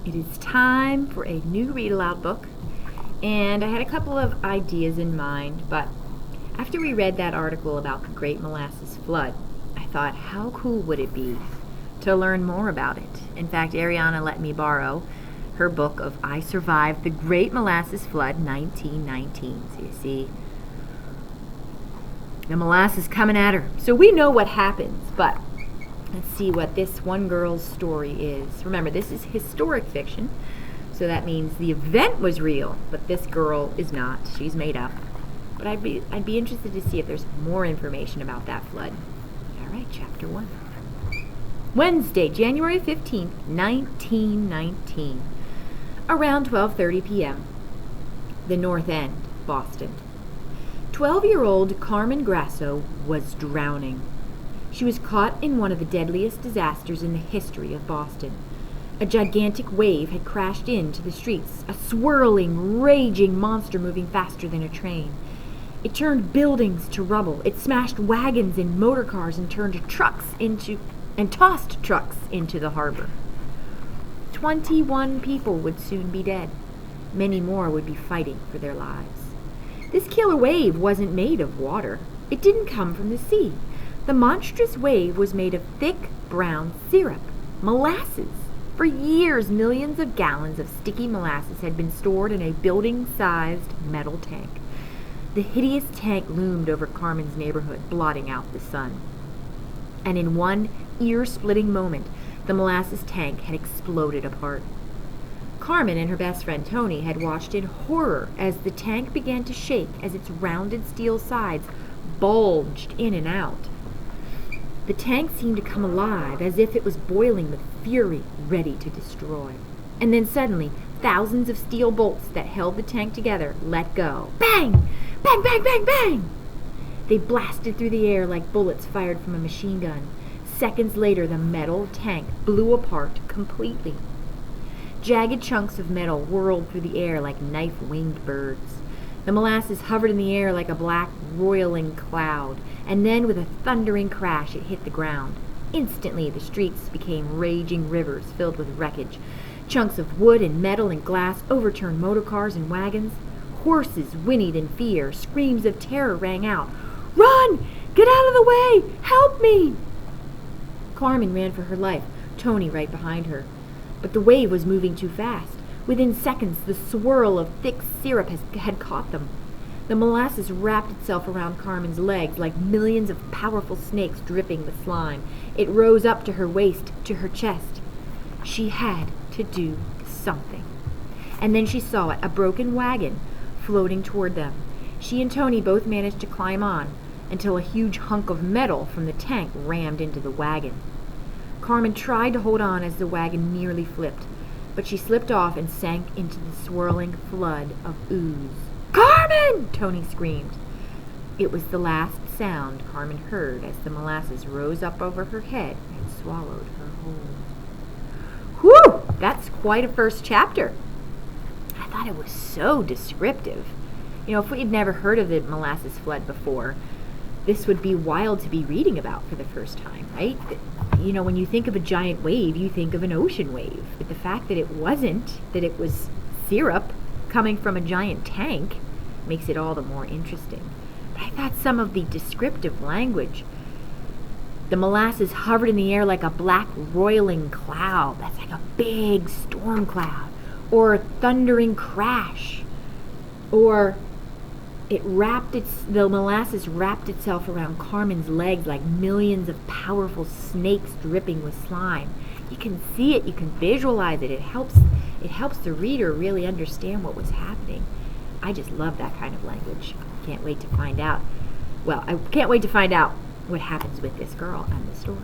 It is time for a new read aloud book, and I had a couple of ideas in mind, but after we read that article about the Great Molasses Flood, I thought, how cool would it be to learn more about it? In fact, Ariana let me borrow her book of I Survived the Great Molasses Flood 1919. So you see, the molasses coming at her. So we know what happens, but let's see what this one girl's story is. Remember, this is historic fiction, so that means the event was real, but this girl is not. She's made up. But I'd be interested to see if there's more information about that flood. All right, chapter 1. Wednesday, January 15th, 1919. Around 12:30 p.m. The North End, Boston. 12-year-old Carmen Grasso was drowning. She was caught in one of the deadliest disasters in the history of Boston. A gigantic wave had crashed into the streets, a swirling, raging monster moving faster than a train. It turned buildings to rubble. It smashed wagons and motor cars and tossed trucks into the harbor. 21 people would soon be dead. Many more would be fighting for their lives. This killer wave wasn't made of water. It didn't come from the sea. The monstrous wave was made of thick, brown syrup, molasses. For years, millions of gallons of sticky molasses had been stored in a building-sized metal tank. The hideous tank loomed over Carmen's neighborhood, blotting out the sun. And in one ear-splitting moment, the molasses tank had exploded apart. Carmen and her best friend Tony had watched in horror as the tank began to shake as its rounded steel sides bulged in and out. The tank seemed to come alive, as if it was boiling with fury, ready to destroy. And then suddenly, thousands of steel bolts that held the tank together let go. Bang! Bang, bang, bang, bang! They blasted through the air like bullets fired from a machine gun. Seconds later, the metal tank blew apart completely. Jagged chunks of metal whirled through the air like knife-winged birds. The molasses hovered in the air like a black, roiling cloud, and then with a thundering crash it hit the ground. Instantly the streets became raging rivers filled with wreckage. Chunks of wood and metal and glass overturned motor cars and wagons. Horses whinnied in fear. Screams of terror rang out. "Run! Get out of the way! Help me!" Carmen ran for her life, Tony right behind her. But the wave was moving too fast. Within seconds, the swirl of thick syrup had caught them. The molasses wrapped itself around Carmen's legs like millions of powerful snakes dripping with slime. It rose up to her waist, to her chest. She had to do something. And then she saw it, a broken wagon floating toward them. She and Tony both managed to climb on until a huge hunk of metal from the tank rammed into the wagon. Carmen tried to hold on as the wagon nearly flipped, but she slipped off and sank into the swirling flood of ooze. "Carmen!" Tony screamed. It was the last sound Carmen heard as the molasses rose up over her head and swallowed her whole. Whew! That's quite a first chapter. I thought it was so descriptive. You know, if we had never heard of the molasses flood before, this would be wild to be reading about for the first time, right? You know, when you think of a giant wave, you think of an ocean wave. But the fact that it wasn't, that it was syrup coming from a giant tank, makes it all the more interesting. But I thought some of the descriptive language, the molasses hovered in the air like a black roiling cloud. That's like a big storm cloud. Or a thundering crash. Or the molasses wrapped itself around Carmen's legs like millions of powerful snakes dripping with slime. You can see it, you can visualize it. It helps the reader really understand what was happening. I just love that kind of language. Can't wait to find out. Well, I can't wait to find out what happens with this girl and the story.